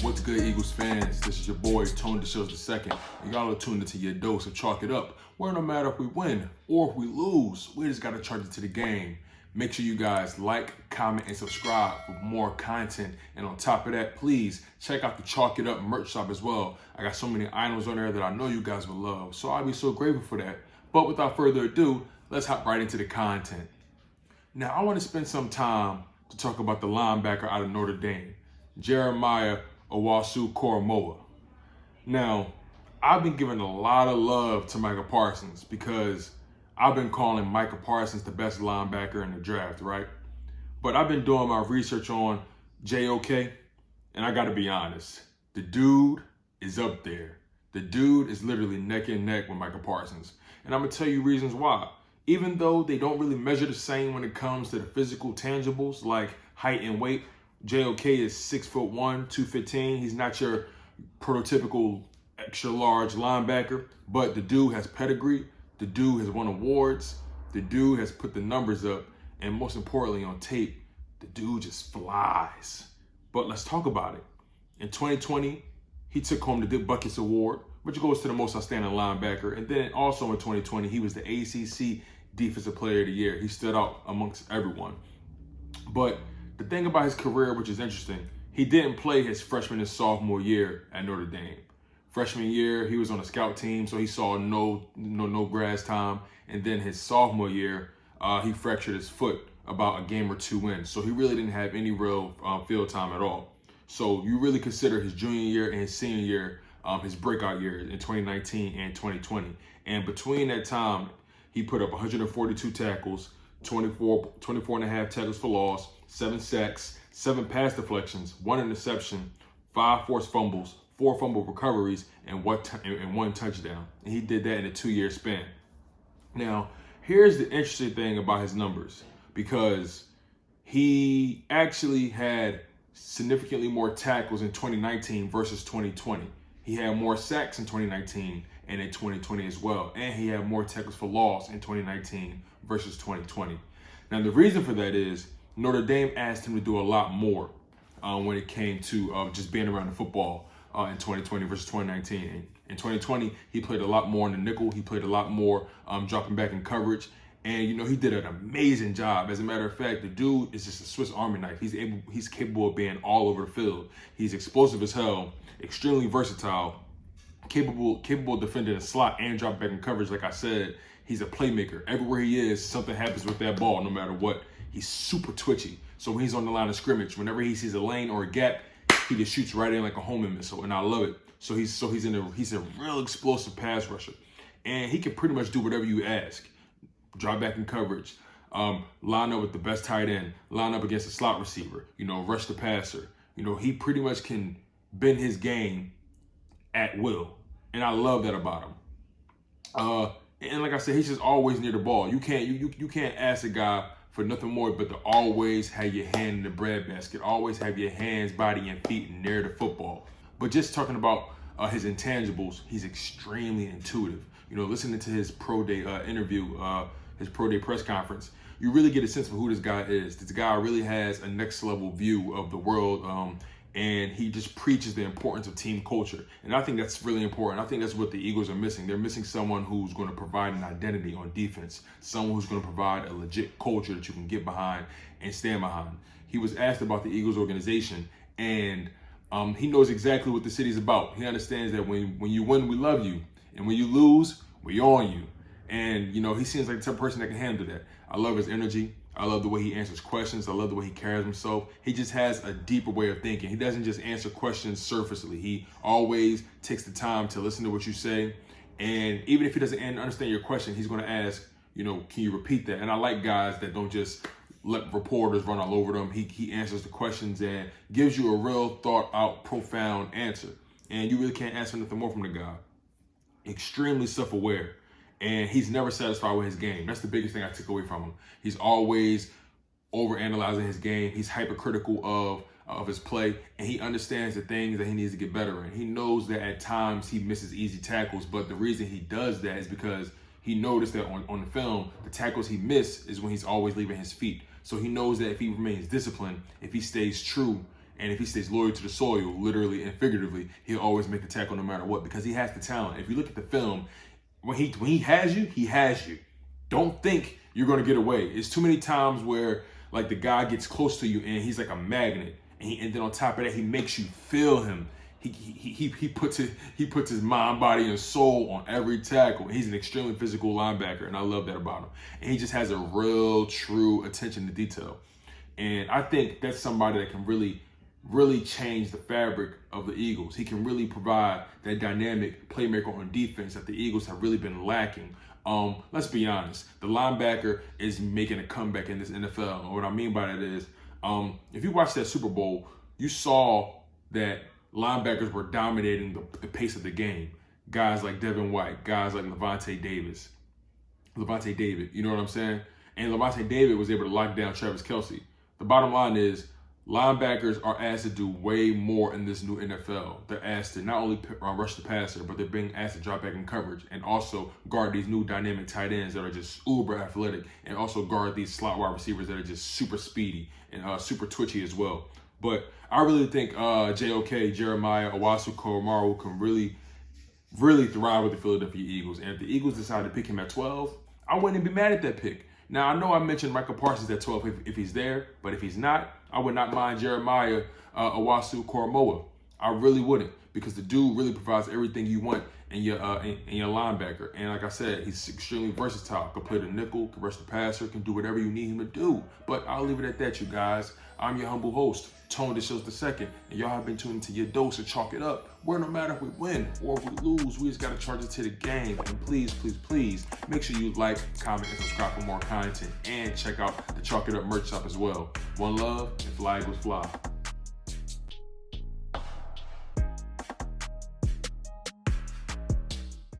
What's good, Eagles fans? This is your boy, Tone DeShields II. You gotta tune into your dose of Chalk It Up, where no matter if we win or if we lose, we just gotta charge it to the game. Make sure you guys like, comment, and subscribe for more content. And on top of that, please check out the Chalk It Up merch shop as well. I got so many items on there that I know you guys will love, so I'll be so grateful for that. But without further ado, let's hop right into the content. Now, I want to spend some time to talk about the linebacker out of Notre Dame, Jeremiah Owusu-Koramoah. Now, I've been giving a lot of love to Micah Parsons because I've been calling Micah Parsons the best linebacker in the draft, right? But I've been doing my research on JOK, and I gotta be honest, the dude is up there. The dude is literally neck and neck with Micah Parsons. And I'm gonna tell you reasons why. Even though they don't really measure the same when it comes to the physical tangibles like height and weight, JOK is 6'1", 215. He's not your prototypical extra large linebacker, but the dude has pedigree. The dude has won awards. The dude has put the numbers up. And most importantly, on tape, the dude just flies. But let's talk about it. In 2020, he took home the Dick Buckets Award, which goes to the most outstanding linebacker. And then also in 2020, he was the ACC Defensive Player of the Year. He stood out amongst everyone. But the thing about his career, which is interesting, he didn't play his freshman and sophomore year at Notre Dame. Freshman year, he was on a scout team, so he saw no grass time. And then his sophomore year, he fractured his foot about a game or two in. So he really didn't have any real field time at all. So you really consider his junior year and his senior year his breakout years in 2019 and 2020. And between that time, he put up 142 tackles, 24 and a half tackles for loss, 7 sacks, 7 pass deflections, 1 interception, 5 forced fumbles, 4 fumble recoveries, and 1 touchdown. And he did that in a 2-year span. Now, here's the interesting thing about his numbers, because he actually had significantly more tackles in 2019 versus 2020. He had more sacks in 2019 and in 2020 as well. And he had more tackles for loss in 2019 versus 2020. Now, the reason for that is Notre Dame asked him to do a lot more when it came to just being around the football in 2020 versus 2019. In 2020, he played a lot more in the nickel. He played a lot more dropping back in coverage. And, you know, he did an amazing job. As a matter of fact, the dude is just a Swiss Army knife. He's capable of being all over the field. He's explosive as hell, extremely versatile, capable of defending a slot and drop back in coverage. Like I said, he's a playmaker. Everywhere he is, something happens with that ball, no matter what. He's super twitchy. So when he's on the line of scrimmage, whenever he sees a lane or a gap, he just shoots right in like a homing missile, and I love it. He's a real explosive pass rusher, and he can pretty much do whatever you ask. Drop back in coverage, line up with the best tight end, line up against a slot receiver, rush the passer. He pretty much can bend his game at will, and I love that about him. And like I said, he's just always near the ball. You can't ask a guy for nothing more but to always have your hand in the breadbasket, always have your hands, body, and feet near the football. But just talking about his intangibles, he's extremely intuitive. Listening to his pro day interview, his pro day press conference, you really get a sense of who this guy is. This guy really has a next level view of the world, and he just preaches the importance of team culture. And I think that's really important. I think that's what the Eagles are missing. They're missing someone who's going to provide an identity on defense, someone who's going to provide a legit culture that you can get behind and stand behind. He was asked about the Eagles organization, and he knows exactly what the city's about. He understands that when you win, we love you. And when you lose, we on you. And, he seems like the type of person that can handle that. I love his energy. I love the way he answers questions. I love the way he carries himself. He just has a deeper way of thinking. He doesn't just answer questions surfacely. He always takes the time to listen to what you say. And even if he doesn't understand your question, he's going to ask, can you repeat that? And I like guys that don't just let reporters run all over them. He answers the questions and gives you a real thought out, profound answer. And you really can't ask for nothing more from the guy. Extremely self-aware, and he's never satisfied with his game. That's the biggest thing I took away from him. He's always overanalyzing his game. He's hypercritical of his play, and he understands the things that he needs to get better in. He knows that at times he misses easy tackles, but the reason he does that is because he noticed that on the film, the tackles he missed is when he's always leaving his feet. So he knows that if he remains disciplined, if he stays true, And if he stays loyal to the soil, literally and figuratively, he'll always make the tackle no matter what, because he has the talent. If you look at the film, when he has you, he has you. Don't think you're going to get away. It's too many times where like the guy gets close to you and he's like a magnet, and then on top of that, he makes you feel him. He puts his mind, body, and soul on every tackle. He's an extremely physical linebacker, and I love that about him. And he just has a real, true attention to detail. And I think that's somebody that can really change the fabric of the Eagles. He can really provide that dynamic playmaker on defense that the Eagles have really been lacking. Let's be honest, the linebacker is making a comeback in this NFL. And what I mean by that is, if you watched that Super Bowl, you saw that linebackers were dominating the pace of the game. Guys like Devin White, guys like Levante David, you know what I'm saying? And Levante David was able to lock down Travis Kelce. The bottom line is, linebackers are asked to do way more in this new NFL. They're asked to not only rush the passer, but they're being asked to drop back in coverage and also guard these new dynamic tight ends that are just uber athletic, and also guard these slot wide receivers that are just super speedy and super twitchy as well. But I really think Jeremiah Owusu-Koramoah can really thrive with the Philadelphia Eagles. And if the Eagles decide to pick him at 12, I wouldn't be mad at that pick. Now, I know I mentioned Michael Parsons at 12 if he's there, but if he's not, I would not mind Jeremiah Owusu-Koramoah. I really wouldn't, because the dude really provides everything you want in your linebacker. And like I said, he's extremely versatile. Can play the nickel, can rush the passer, can do whatever you need him to do. But I'll leave it at that, you guys. I'm your humble host, Tone DeShields II, and y'all have been tuned into your dose of Chalk It Up, where no matter if we win or if we lose, we just got to charge it to the game. And please, please, please, make sure you like, comment, and subscribe for more content. And check out the Chalk It Up merch shop as well. One love, and fly Eagles fly.